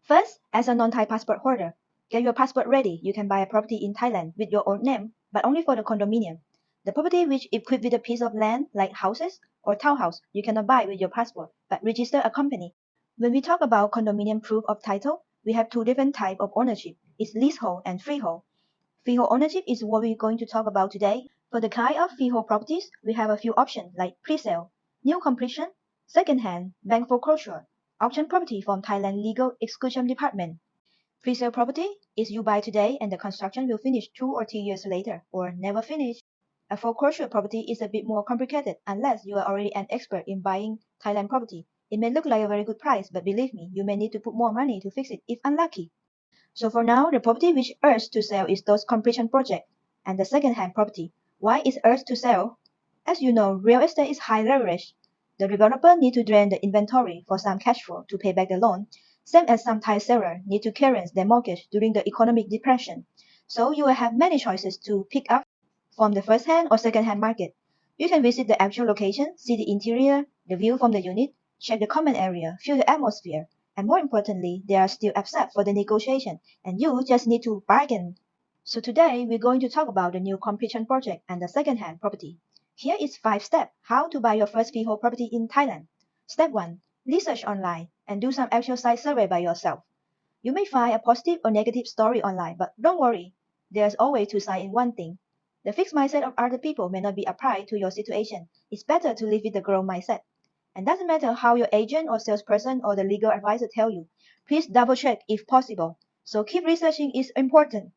First, as a non-Thai passport holder, get your passport ready. You can buy a property in Thailand with your own name, but only for the condominium. The property which equipped with a piece of land like houses or townhouse, you cannot buy with your passport, but register a company. When we talk about condominium proof of title, we have two different types of ownership. It's leasehold and freehold. Freehold ownership is what we're going to talk about today. For the kind of freehold properties, we have a few options like pre-sale, new completion, second-hand, bank foreclosure, auction property from Thailand Legal Exclusion Department. Pre-sale property is you buy today and the construction will finish 2 or 3 years later or never finish. A foreclosure property is a bit more complicated unless you are already an expert in buying Thailand property. It may look like a very good price, but believe me, you may need to put more money to fix it if unlucky. So for now, the property which urged to sell is those completion project and the second-hand property. Why is urged to sell? As you know, real estate is high leverage. The developer need to drain the inventory for some cash flow to pay back the loan, same as some Thai seller need to clearance their mortgage during the economic depression. So you will have many choices to pick up from the first-hand or second-hand market. You can visit the actual location, see the interior, the view from the unit, check the common area, feel the atmosphere, and more importantly, they are still upset for the negotiation, and you just need to bargain. So today, we're going to talk about the new completion project and the second-hand property. Here is 5 steps how to buy your first freehold property in Thailand. Step 1. Research online and do some actual site survey by yourself. You may find a positive or negative story online, but don't worry. There's always two sides in one thing. The fixed mindset of other people may not be applied to your situation. It's better to live with the growth mindset. And doesn't matter how your agent or salesperson or the legal advisor tell you. Please double check if possible. So keep researching is important.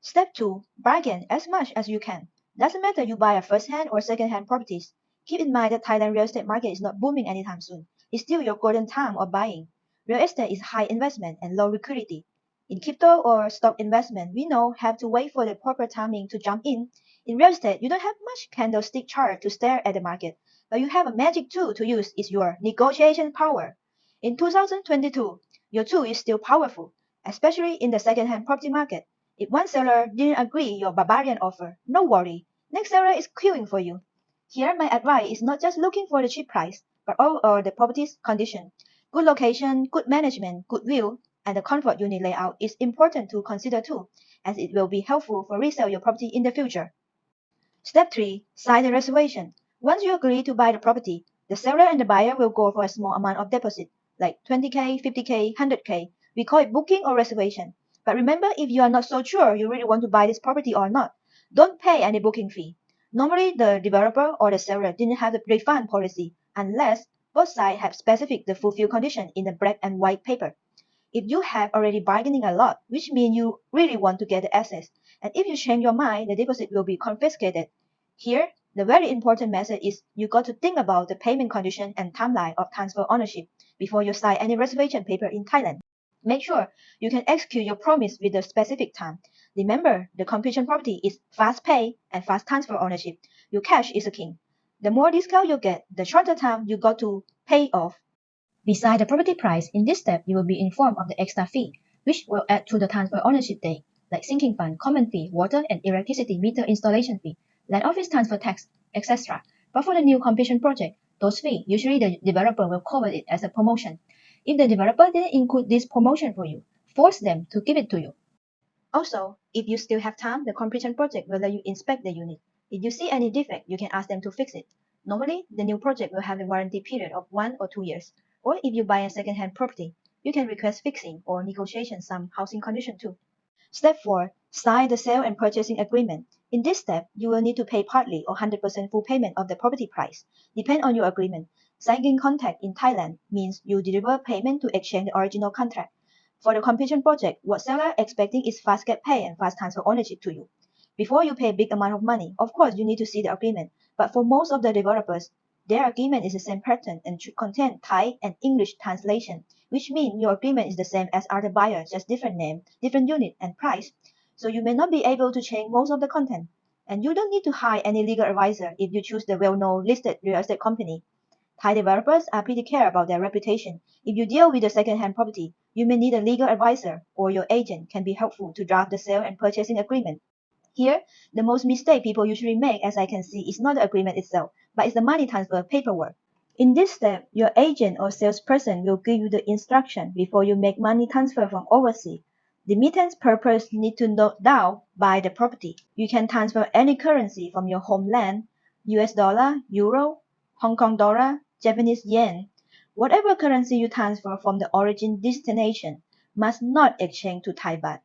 Step 2. Bargain as much as you can. Doesn't matter you buy a first-hand or second-hand properties. Keep in mind that Thailand real estate market is not booming anytime soon. It's still your golden time of buying. Real estate is high investment and low liquidity. In crypto or stock investment, we know have to wait for the proper timing to jump in. In real estate, you don't have much candlestick chart to stare at the market, but you have a magic tool to use is your negotiation power. In 2022, your tool is still powerful, especially in the second-hand property market. If one seller didn't agree your barbarian offer, no worry. Next seller is queuing for you. Here, my advice is not just looking for the cheap price, but all the property's condition. Good location, good management, good view, and the comfort unit layout is important to consider too, as it will be helpful for resell your property in the future. Step 3. Sign the reservation. Once you agree to buy the property, the seller and the buyer will go for a small amount of deposit, like 20K, 50K, 100K. We call it booking or reservation. But remember, if you are not so sure you really want to buy this property or not, don't pay any booking fee. Normally, the developer or the seller didn't have the refund policy unless both sides have specified the fulfill condition in the black and white paper. If you have already bargaining a lot, which means you really want to get the assets, and if you change your mind, the deposit will be confiscated. Here, the very important message is you got to think about the payment condition and timeline of transfer ownership before you sign any reservation paper in Thailand. Make sure you can execute your promise with a specific time. Remember, the completion property is fast pay and fast transfer ownership. Your cash is the king. The more discount you get, the shorter time you got to pay off. Beside the property price, in this step, you will be informed of the extra fee, which will add to the transfer ownership date, like sinking fund, common fee, water and electricity meter installation fee, land office transfer tax, etc. But for the new completion project, those fees, usually the developer will cover it as a promotion. If the developer didn't include this promotion for you, force them to give it to you. Also, if you still have time, the completion project will let you inspect the unit. If you see any defect, you can ask them to fix it. Normally, the new project will have a warranty period of 1 or 2 years. Or if you buy a second-hand property, you can request fixing or negotiation some housing condition too. Step 4. Sign the sale and purchasing agreement. In this step, you will need to pay partly or 100% full payment of the property price. Depend on your agreement. Signing contract in Thailand means you deliver payment to exchange the original contract. For the completion project, what seller expecting is fast get pay and fast transfer ownership to you. Before you pay a big amount of money, of course you need to see the agreement. But for most of the developers, their agreement is the same pattern and should contain Thai and English translation, which means your agreement is the same as other buyers, just different name, different unit and price. So you may not be able to change most of the content. And you don't need to hire any legal advisor if you choose the well-known listed real estate company. Thai developers are pretty care about their reputation. If you deal with a second-hand property, you may need a legal advisor or your agent can be helpful to draft the sale and purchasing agreement. Here, the most mistake people usually make, as I can see, is not the agreement itself, but it's the money transfer paperwork. In this step, your agent or salesperson will give you the instruction before you make money transfer from overseas. The remittance purpose need to note down by the property. You can transfer any currency from your homeland, US dollar, euro, Hong Kong dollar, Japanese yen. Whatever currency you transfer from the origin destination must not exchange to Thai baht.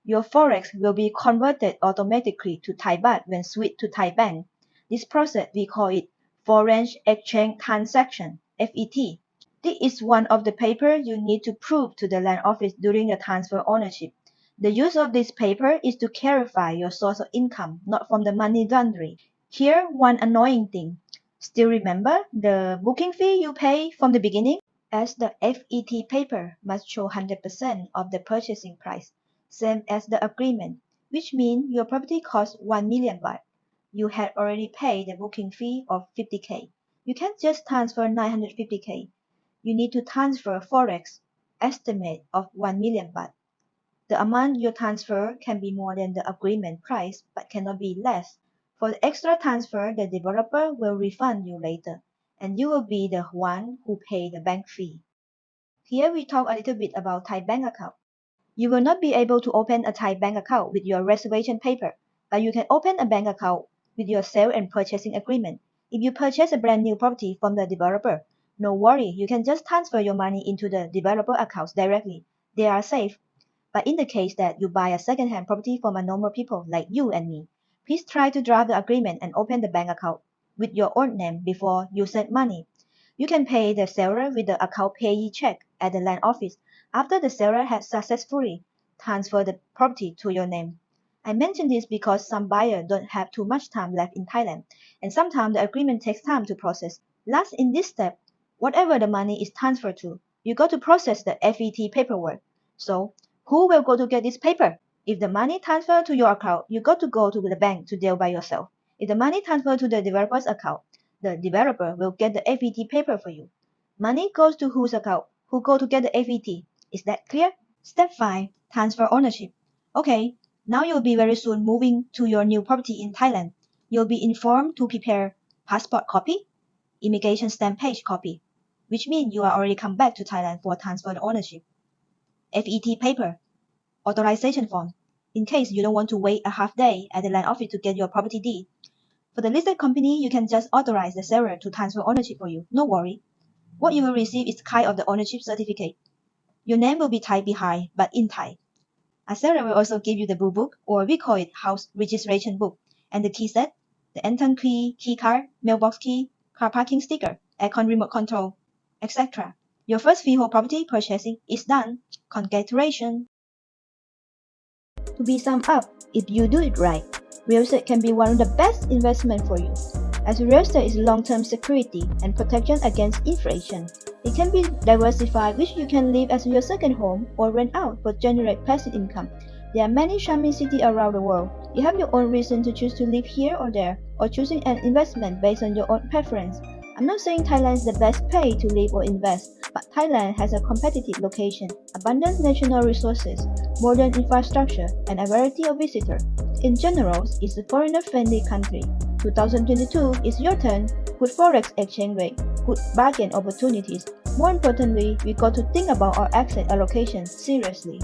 Your forex will be converted automatically to Thai baht when switched to Thai bank. This process we call it Foreign Exchange Transaction FET. This is one of the papers you need to prove to the land office during the transfer ownership. The use of this paper is to clarify your source of income, not from the money laundering. Here, one annoying thing. Still remember the booking fee you pay from the beginning? As the FET paper must show 100% of the purchasing price, same as the agreement, which means your property costs 1 million baht. You had already paid the booking fee of 50k. You can't just transfer 950k. You need to transfer forex estimate of 1 million baht. The amount you transfer can be more than the agreement price but cannot be less. For the extra transfer, the developer will refund you later, and you will be the one who pay the bank fee. Here we talk a little bit about Thai bank account. You will not be able to open a Thai bank account with your reservation paper, but you can open a bank account with your sale and purchasing agreement. If you purchase a brand new property from the developer, no worry, you can just transfer your money into the developer accounts directly. They are safe. But in the case that you buy a second-hand property from a normal people like you and me, please try to draft the agreement and open the bank account with your own name before you send money. You can pay the seller with the account payee check at the land office after the seller has successfully transferred the property to your name. I mention this because some buyers don't have too much time left in Thailand, and sometimes the agreement takes time to process. Last in this step, whatever the money is transferred to, you got to process the FET paperwork. So, who will go to get this paper? If the money transferred to your account, you got to go to the bank to deal by yourself. If the money transferred to the developer's account, the developer will get the FET paper for you. Money goes to whose account? Who go to get the FET? Is that clear? Step 5. Transfer ownership. Okay, now you'll be very soon moving to your new property in Thailand. You'll be informed to prepare passport copy, immigration stamp page copy, which means you are already come back to Thailand for transfer ownership. FET paper, authorization form, in case you don't want to wait a half day at the land office to get your property deed. For the listed company, you can just authorize the seller to transfer ownership for you. No worry. What you will receive is kind of the ownership certificate. Your name will be typed behind, but in Thai. A seller will also give you the blue book, or we call it house registration book, and the key set, the entrance key, key card, mailbox key, car parking sticker, aircon remote control, etc. Your first freehold property purchasing is done. Congratulations! To be summed up, if you do it right, real estate can be one of the best investments for you. As real estate is long-term security and protection against inflation, it can be diversified, which you can live as your second home or rent out for generate passive income. There are many charming cities around the world. You have your own reason to choose to live here or there, or choosing an investment based on your own preference. I'm not saying Thailand is the best place to live or invest, but Thailand has a competitive location, abundant natural resources, modern infrastructure, and a variety of visitors. In general, it's a foreigner-friendly country. 2022 is your turn. Good forex exchange rate, good bargain opportunities. More importantly, we got to think about our asset allocation seriously.